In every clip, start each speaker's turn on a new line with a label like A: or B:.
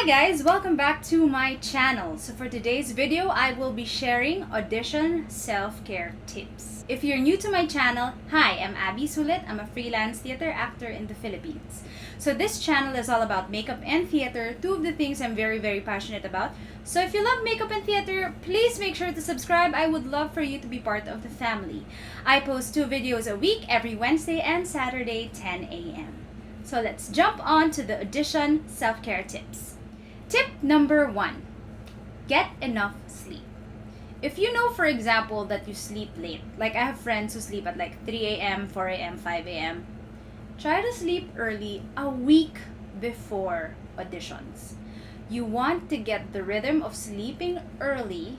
A: Hi guys, welcome back to my channel. So for today's video, I will be sharing audition self-care tips. If you're new to my channel, hi, I'm Abby Sulit. I'm a freelance theater actor in the Philippines. So this channel is all about makeup and theater, two of the things I'm very passionate about. So if you love makeup and theater, please make sure to subscribe. I would love for you to be part of the family. I post 2 videos a week every Wednesday and Saturday, 10 a.m. So let's jump on to the audition self-care tips. Tip number 1, get enough sleep. If you know, for example, that you sleep late, like I have friends who sleep at like 3 a.m., 4 a.m., 5 a.m., try to sleep early a week before auditions. You want to get the rhythm of sleeping early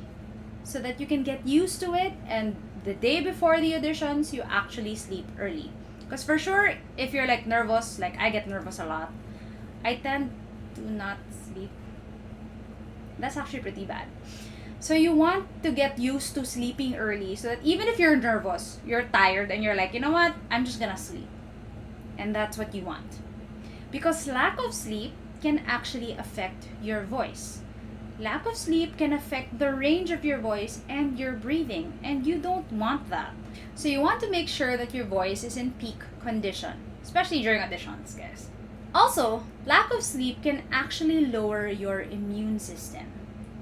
A: so that you can get used to it, and the day before the auditions, you actually sleep early. Because for sure, if you're like nervous, like I get nervous a lot, I tend to not sleep. That's actually pretty bad. So you want to get used to sleeping early so that even if you're nervous, you're tired, and you're like, you know what, I'm just gonna sleep. And that's what you want. Because lack of sleep can actually affect your voice. Lack of sleep can affect the range of your voice and your breathing, and you don't want that. So you want to make sure that your voice is in peak condition, especially during auditions, guys. Also, lack of sleep can actually lower your immune system.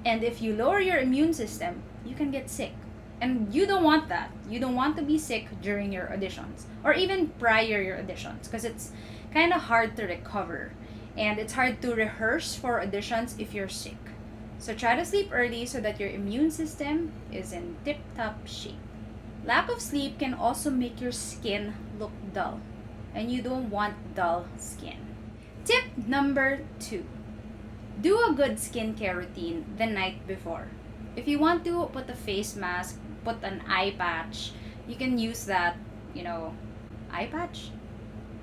A: And if you lower your immune system, you can get sick. And you don't want that. You don't want to be sick during your auditions or even prior your auditions, because it's kind of hard to recover. And it's hard to rehearse for auditions if you're sick. So try to sleep early so that your immune system is in tip-top shape. Lack of sleep can also make your skin look dull, and you don't want dull skin. Tip number 2, do a good skincare routine the night before. If you want to put a face mask, put an eye patch, you can use that, eye patch?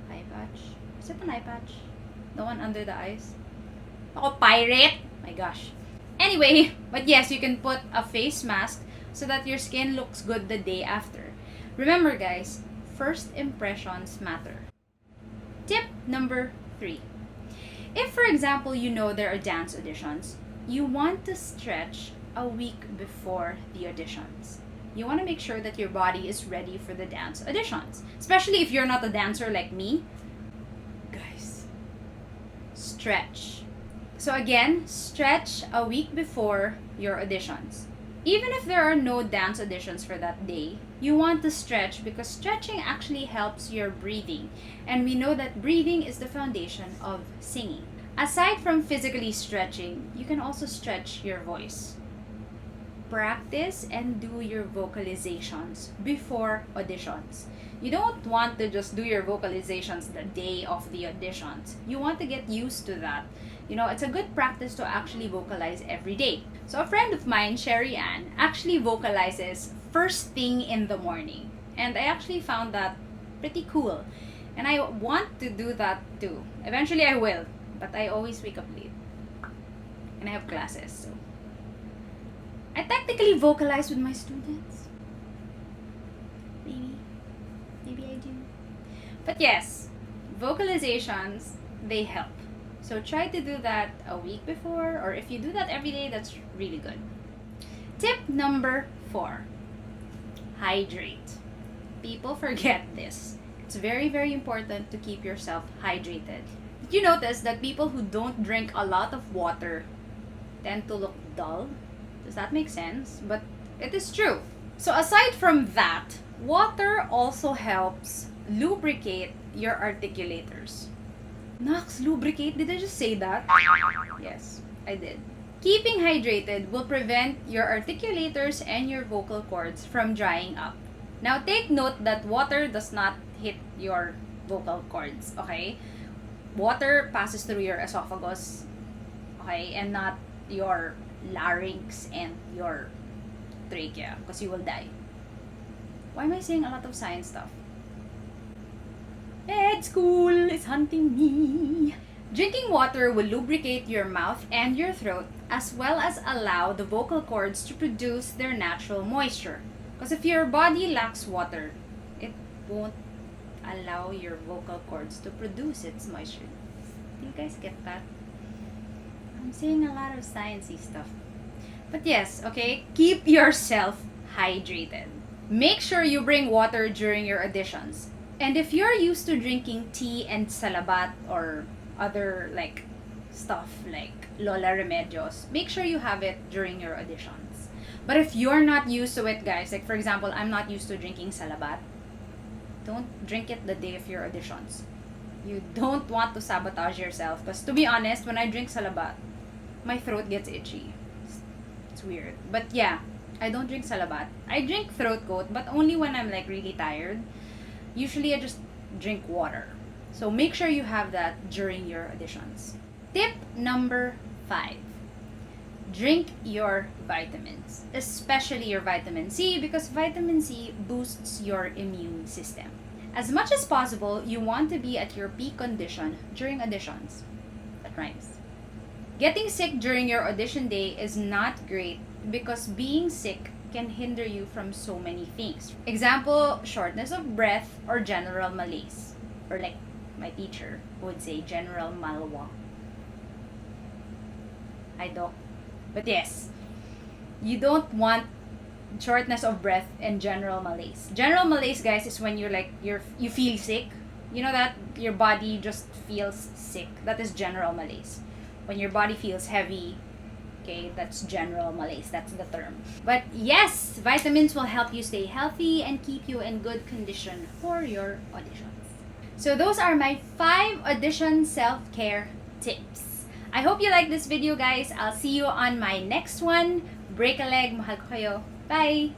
A: Eye patch? Is it an eye patch? The one under the eyes? Ako, pirate! My gosh. Anyway, but yes, you can put a face mask so that your skin looks good the day after. Remember guys, first impressions matter. Tip number 3. If, for example, you know there are dance auditions, you want to stretch a week before the auditions. You want to make sure that your body is ready for the dance auditions. Especially if you're not a dancer like me. Guys, stretch. So again, stretch a week before your auditions. Even if there are no dance auditions for that day, you want to stretch because stretching actually helps your breathing. And we know that breathing is the foundation of singing. Aside from physically stretching, you can also stretch your voice. Practice and do your vocalizations before auditions. You don't want to just do your vocalizations the day of the auditions. You want to get used to that. It's a good practice to actually vocalize every day. So a friend of mine, Sherry Ann, actually vocalizes first thing in the morning. And I actually found that pretty cool. And I want to do that too. Eventually I will, but I always wake up late. And I have classes, so I technically vocalize with my students. Maybe I do. But yes, vocalizations, they help. So try to do that a week before, or if you do that every day, that's really good. Tip number 4, hydrate. People forget this. It's very important to keep yourself hydrated. Did you notice that people who don't drink a lot of water tend to look dull? Does that make sense? But it is true. So aside from that, water also helps lubricate your articulators. Nox, lubricate? Did I just say that? Yes, I did. Keeping hydrated will prevent your articulators and your vocal cords from drying up. Now take note that water does not hit your vocal cords, okay? Water passes through your esophagus, okay? And not your larynx and your trachea, because you will die. Why am I saying a lot of science stuff? Med school is hunting me. Drinking water will lubricate your mouth and your throat, as well as allow the vocal cords to produce their natural moisture. Because if your body lacks water, it won't allow your vocal cords to produce its moisture. Do you guys get that? I'm saying a lot of sciencey stuff. But yes, okay, keep yourself hydrated. Make sure you bring water during your auditions. And if you're used to drinking tea and salabat or other like stuff like Lola Remedios, make sure you have it during your auditions. But if you're not used to it, guys, like for example, I'm not used to drinking salabat, don't drink it the day of your auditions. You don't want to sabotage yourself. Because to be honest, when I drink salabat, my throat gets itchy. It's weird. But yeah, I don't drink salabat. I drink throat coat, but only when I'm like really tired. Usually I just drink water. So make sure you have that during your auditions. Tip number 5. Drink your vitamins, especially your vitamin C, because vitamin C boosts your immune system. As much as possible, you want to be at your peak condition during auditions. That rhymes. Getting sick during your audition day is not great because being sick can hinder you from so many things. Example, shortness of breath or general malaise. Or like my teacher would say, general malwa. I don't. But yes, you don't want shortness of breath and general malaise. General malaise, guys, is when you feel sick. You know that your body just feels sick. That is general malaise. When your body feels heavy, okay, that's general malaise. That's the term. But yes, vitamins will help you stay healthy and keep you in good condition for your auditions. So those are my 5 audition self-care tips. I hope you like this video, guys. I'll see you on my next one. Break a leg. Mahal ko kayo. Bye!